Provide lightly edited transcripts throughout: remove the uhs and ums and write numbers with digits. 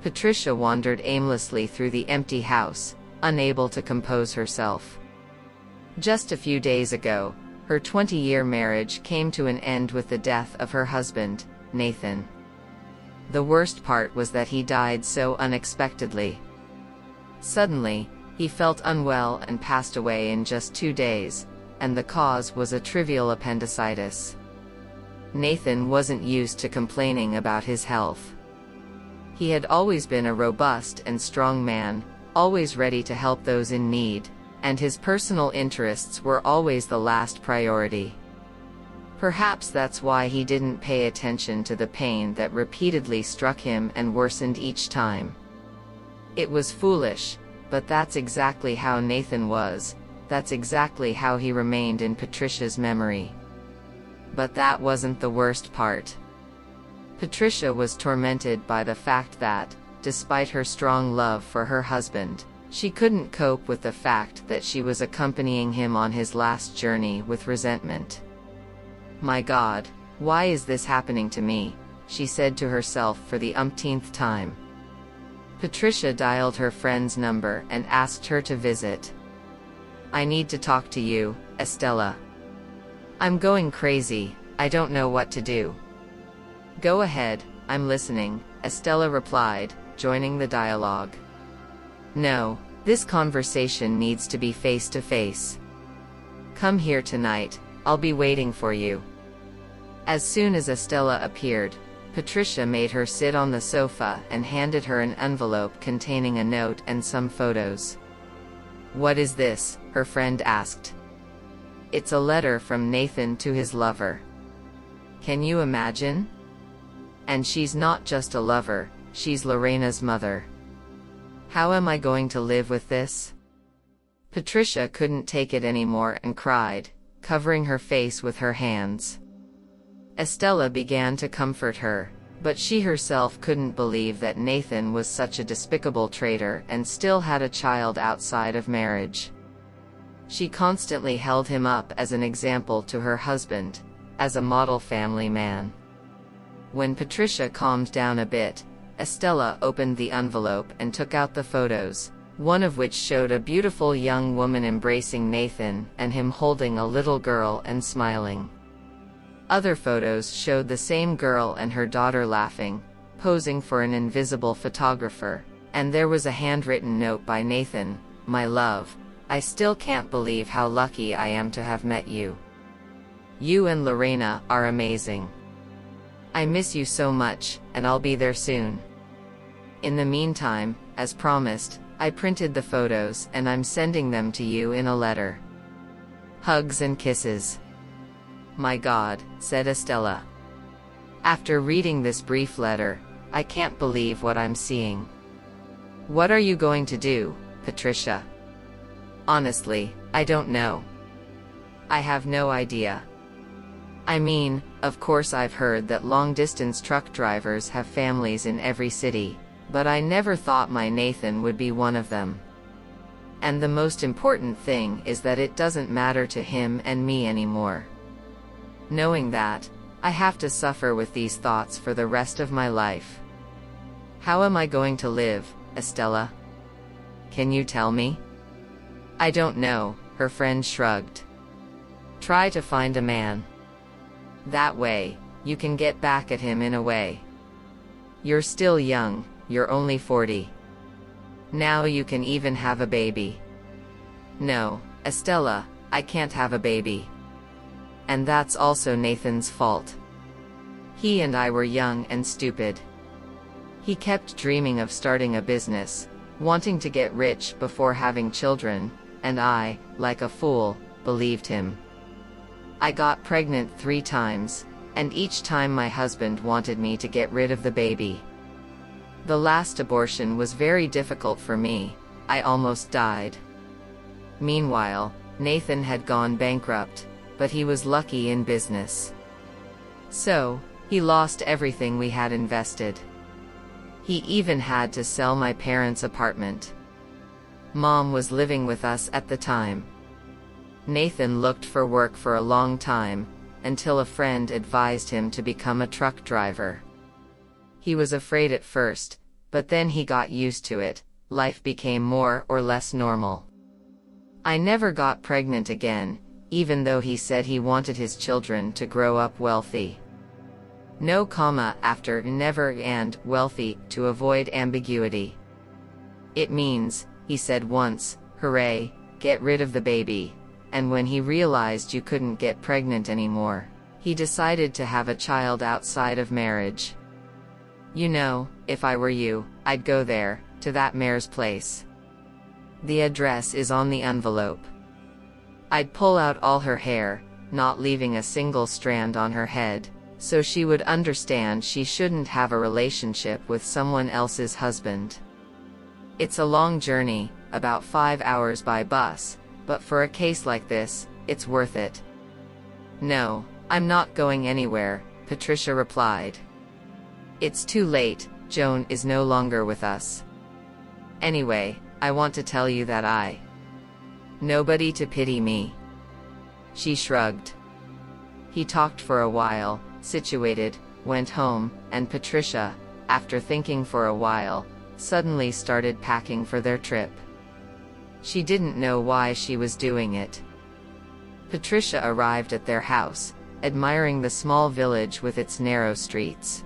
Patricia wandered aimlessly through the empty house, unable to compose herself. Just a few days ago, her 20-year marriage came to an end with the death of her husband, Nathan. The worst part was that he died so unexpectedly. Suddenly, he felt unwell and passed away in just 2 days, and the cause was a trivial appendicitis. Nathan wasn't used to complaining about his health. He had always been a robust and strong man, always ready to help those in need, and his personal interests were always the last priority. Perhaps that's why he didn't pay attention to the pain that repeatedly struck him and worsened each time. It was foolish, but that's exactly how Nathan was, that's exactly how he remained in Patricia's memory. But that wasn't the worst part. Patricia was tormented by the fact that, despite her strong love for her husband, she couldn't cope with the fact that she was accompanying him on his last journey with resentment. "My God, why is this happening to me?" she said to herself for the umpteenth time. Patricia dialed her friend's number and asked her to visit. "I need to talk to you, Estella. I'm going crazy, I don't know what to do." "Go ahead, I'm listening," Estella replied, joining the dialogue. "No, this conversation needs to be face to face. Come here tonight, I'll be waiting for you." As soon as Estella appeared, Patricia made her sit on the sofa and handed her an envelope containing a note and some photos. "What is this?" her friend asked. "It's a letter from Nathan to his lover. Can you imagine? And she's not just a lover, she's Lorena's mother. How am I going to live with this?" Patricia couldn't take it anymore and cried, covering her face with her hands. Estella began to comfort her, but she herself couldn't believe that Nathan was such a despicable traitor and still had a child outside of marriage. She constantly held him up as an example to her husband, as a model family man. When Patricia calmed down a bit, Estella opened the envelope and took out the photos, one of which showed a beautiful young woman embracing Nathan and him holding a little girl and smiling. Other photos showed the same girl and her daughter laughing, posing for an invisible photographer, and there was a handwritten note by Nathan, "My love, I still can't believe how lucky I am to have met you. You and Lorena are amazing. I miss you so much, and I'll be there soon. In the meantime, as promised, I printed the photos and I'm sending them to you in a letter. Hugs and kisses." "My God," said Estella. "After reading this brief letter, I can't believe what I'm seeing. What are you going to do, Patricia?" "Honestly, I don't know. I have no idea. I mean, of course I've heard that long-distance truck drivers have families in every city, but I never thought my Nathan would be one of them. And the most important thing is that it doesn't matter to him and me anymore. Knowing that, I have to suffer with these thoughts for the rest of my life. How am I going to live, Estella? Can you tell me?" "I don't know," her friend shrugged. "Try to find a man. That way, you can get back at him in a way. You're still young, you're only 40. Now you can even have a baby." "No, Estella, I can't have a baby. And that's also Nathan's fault. He and I were young and stupid. He kept dreaming of starting a business, wanting to get rich before having children, and I, like a fool, believed him. I got pregnant 3 times, and each time my husband wanted me to get rid of the baby. The last abortion was very difficult for me, I almost died. Meanwhile, Nathan had gone bankrupt, but he was lucky in business. So, he lost everything we had invested. He even had to sell my parents' apartment. Mom was living with us at the time. Nathan looked for work for a long time, until a friend advised him to become a truck driver. He was afraid at first, but then he got used to it. Life became more or less normal. I never got pregnant again, even though he said he wanted his children to grow up wealthy. No comma after never and wealthy to avoid ambiguity. It means, he said once, hooray, get rid of the baby. And when he realized you couldn't get pregnant anymore, he decided to have a child outside of marriage. You know, if I were you, I'd go there, to that mare's place. The address is on the envelope. I'd pull out all her hair, not leaving a single strand on her head, so she would understand she shouldn't have a relationship with someone else's husband. It's a long journey, about 5 hours by bus, but for a case like this, it's worth it. No, I'm not going anywhere, Patricia replied. It's too late, Joan is no longer with us. Anyway, I want to tell you that nobody to pity me. She shrugged. He talked for a while, situated, went home, and Patricia, after thinking for a while, suddenly started packing for their trip. She didn't know why she was doing it. Patricia arrived at their house, admiring the small village with its narrow streets.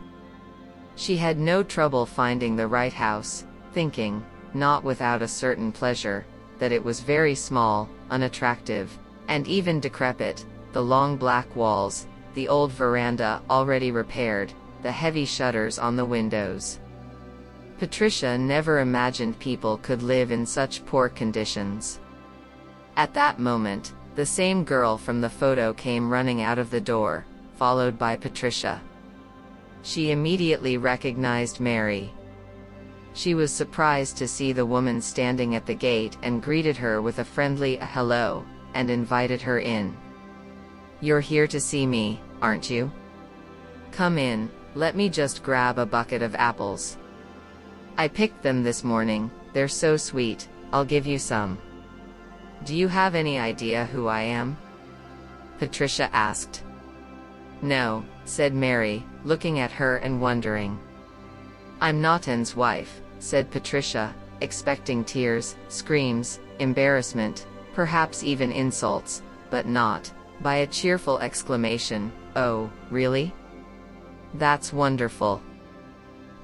She had no trouble finding the right house, thinking, not without a certain pleasure, that it was very small, unattractive, and even decrepit, the long black walls, the old veranda already repaired, the heavy shutters on the windows. Patricia never imagined people could live in such poor conditions. At that moment, the same girl from the photo came running out of the door, followed by Patricia. She immediately recognized Mary. She was surprised to see the woman standing at the gate and greeted her with a friendly hello, and invited her in. "You're here to see me, aren't you? Come in, let me just grab a bucket of apples. I picked them this morning, they're so sweet, I'll give you some. Do you have any idea who I am?" Patricia asked. "No," said Mary, looking at her and wondering. "I'm Natan's wife," said Patricia, expecting tears, screams, embarrassment, perhaps even insults, but not, by a cheerful exclamation, "Oh, really? That's wonderful.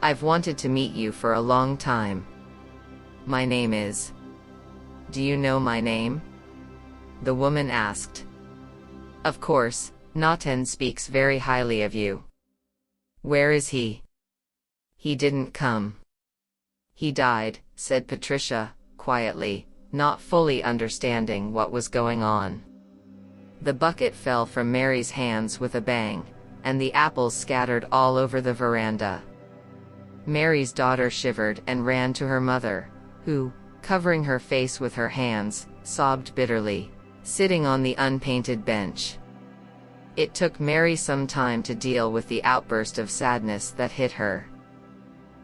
I've wanted to meet you for a long time. My name is..." "Do you know my name?" the woman asked. "Of course, Natan speaks very highly of you." "Where is he?" "He didn't come. He died," said Patricia, quietly, not fully understanding what was going on. The bucket fell from Mary's hands with a bang, and the apples scattered all over the veranda. Mary's daughter shivered and ran to her mother, who, covering her face with her hands, sobbed bitterly, sitting on the unpainted bench. It took Mary some time to deal with the outburst of sadness that hit her.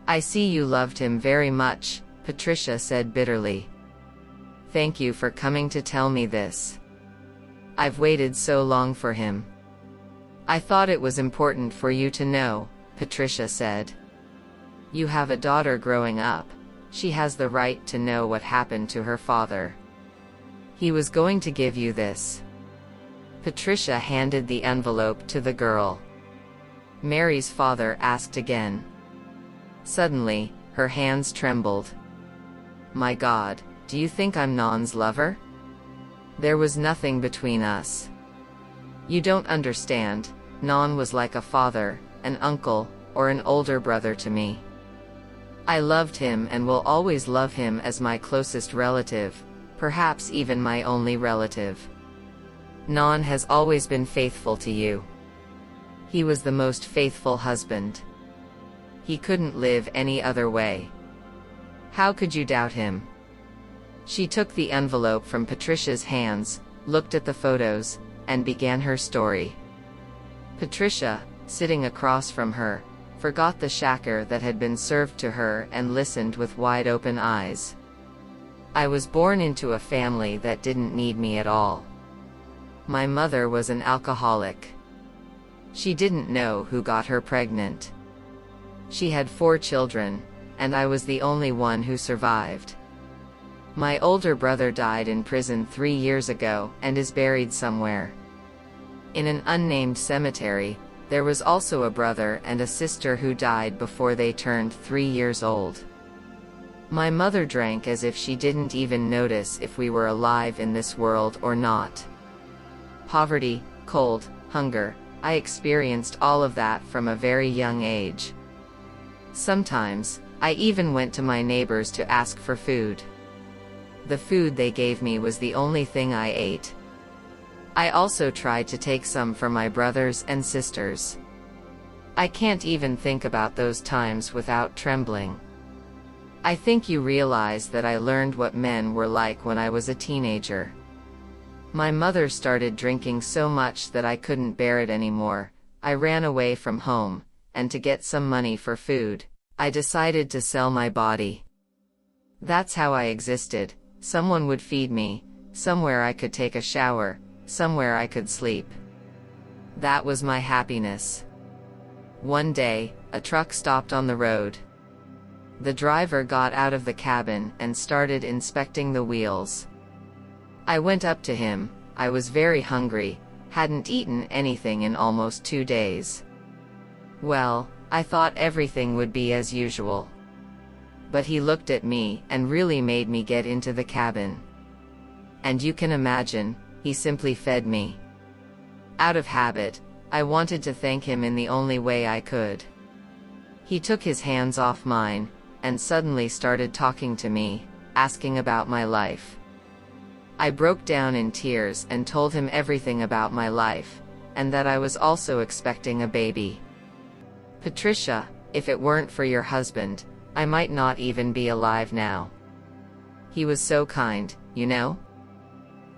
"I see you loved him very much," Patricia said bitterly. "Thank you for coming to tell me this. I've waited so long for him." "I thought it was important for you to know," Patricia said. "You have a daughter growing up. She has the right to know what happened to her father. He was going to give you this." Patricia handed the envelope to the girl. Mary's father asked again. Suddenly, her hands trembled. "My God, do you think I'm Nan's lover? There was nothing between us. You don't understand, Nan was like a father, an uncle, or an older brother to me. I loved him and will always love him as my closest relative, perhaps even my only relative. Nan has always been faithful to you. He was the most faithful husband. He couldn't live any other way. How could you doubt him?" She took the envelope from Patricia's hands, looked at the photos, and began her story. Patricia, sitting across from her, forgot the shaker that had been served to her and listened with wide-open eyes. "I was born into a family that didn't need me at all. My mother was an alcoholic. She didn't know who got her pregnant. She had 4 children, and I was the only one who survived. My older brother died in prison 3 years ago and is buried somewhere. In an unnamed cemetery, there was also a brother and a sister who died before they turned 3 years old. My mother drank as if she didn't even notice if we were alive in this world or not. Poverty, cold, hunger, I experienced all of that from a very young age. Sometimes, I even went to my neighbors to ask for food. The food they gave me was the only thing I ate. I also tried to take some for my brothers and sisters. I can't even think about those times without trembling. I think you realize that I learned what men were like when I was a teenager. My mother started drinking so much that I couldn't bear it anymore. I ran away from home, and to get some money for food, I decided to sell my body. That's how I existed. Someone would feed me, somewhere I could take a shower, somewhere I could sleep. That was my happiness. One day, a truck stopped on the road. The driver got out of the cabin and started inspecting the wheels. I went up to him. I was very hungry, hadn't eaten anything in almost 2 days. Well, I thought everything would be as usual. But he looked at me and really made me get into the cabin. And you can imagine, he simply fed me. Out of habit, I wanted to thank him in the only way I could. He took his hands off mine, and suddenly started talking to me, asking about my life. I broke down in tears and told him everything about my life, and that I was also expecting a baby. Patricia, if it weren't for your husband, I might not even be alive now. He was so kind, you know?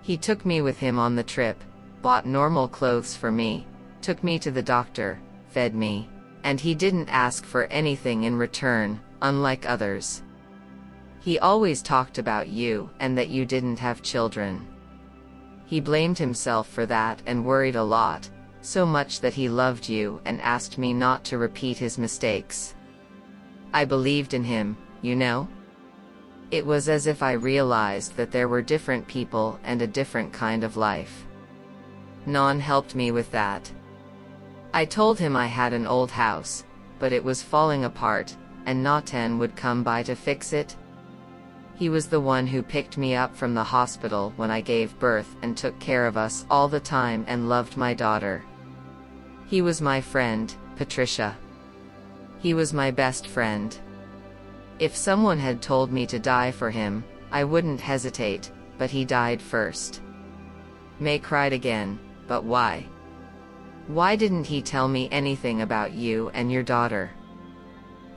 He took me with him on the trip, bought normal clothes for me, took me to the doctor, fed me, and he didn't ask for anything in return, unlike others. He always talked about you and that you didn't have children. He blamed himself for that and worried a lot, so much that he loved you and asked me not to repeat his mistakes. I believed in him, you know? It was as if I realized that there were different people and a different kind of life. Non helped me with that. I told him I had an old house, but it was falling apart, and Natan would come by to fix it. He was the one who picked me up from the hospital when I gave birth and took care of us all the time and loved my daughter. He was my friend, Patricia. He was my best friend. If someone had told me to die for him, I wouldn't hesitate, but he died first. May cried again, but why? Why didn't he tell me anything about you and your daughter?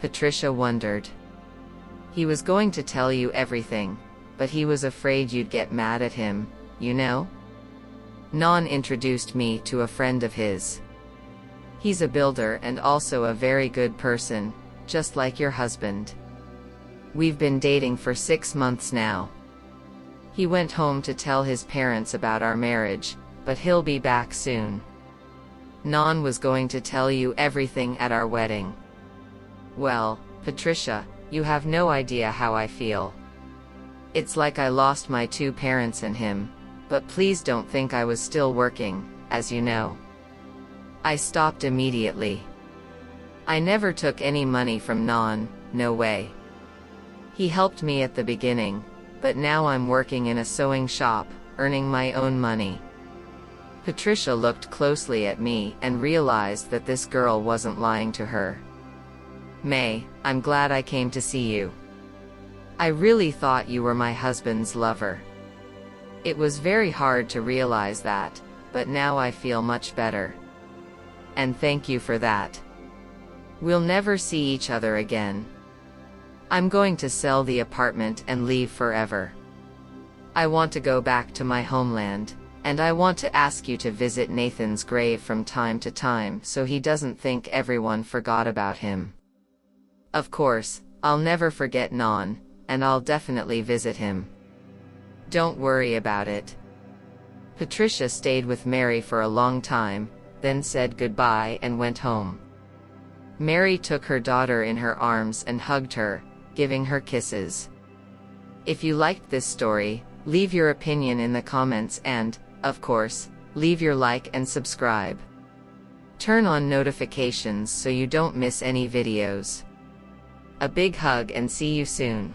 Patricia wondered. He was going to tell you everything, but he was afraid you'd get mad at him, you know? Non introduced me to a friend of his. He's a builder and also a very good person, just like your husband. We've been dating for 6 months now. He went home to tell his parents about our marriage, but he'll be back soon. Non was going to tell you everything at our wedding. Well, Patricia, you have no idea how I feel. It's like I lost my 2 parents and him, but please don't think I was still working, as you know. I stopped immediately. I never took any money from Non, no way. He helped me at the beginning, but now I'm working in a sewing shop, earning my own money. Patricia looked closely at me and realized that this girl wasn't lying to her. May, I'm glad I came to see you. I really thought you were my husband's lover. It was very hard to realize that, but now I feel much better. And thank you for that. We'll never see each other again. I'm going to sell the apartment and leave forever. I want to go back to my homeland, and I want to ask you to visit Nathan's grave from time to time so he doesn't think everyone forgot about him. Of course, I'll never forget Non, and I'll definitely visit him. Don't worry about it. Patricia stayed with Mary for a long time, then said goodbye and went home. Mary took her daughter in her arms and hugged her, giving her kisses. If you liked this story, leave your opinion in the comments and, of course, leave your like and subscribe. Turn on notifications so you don't miss any videos. A big hug and see you soon.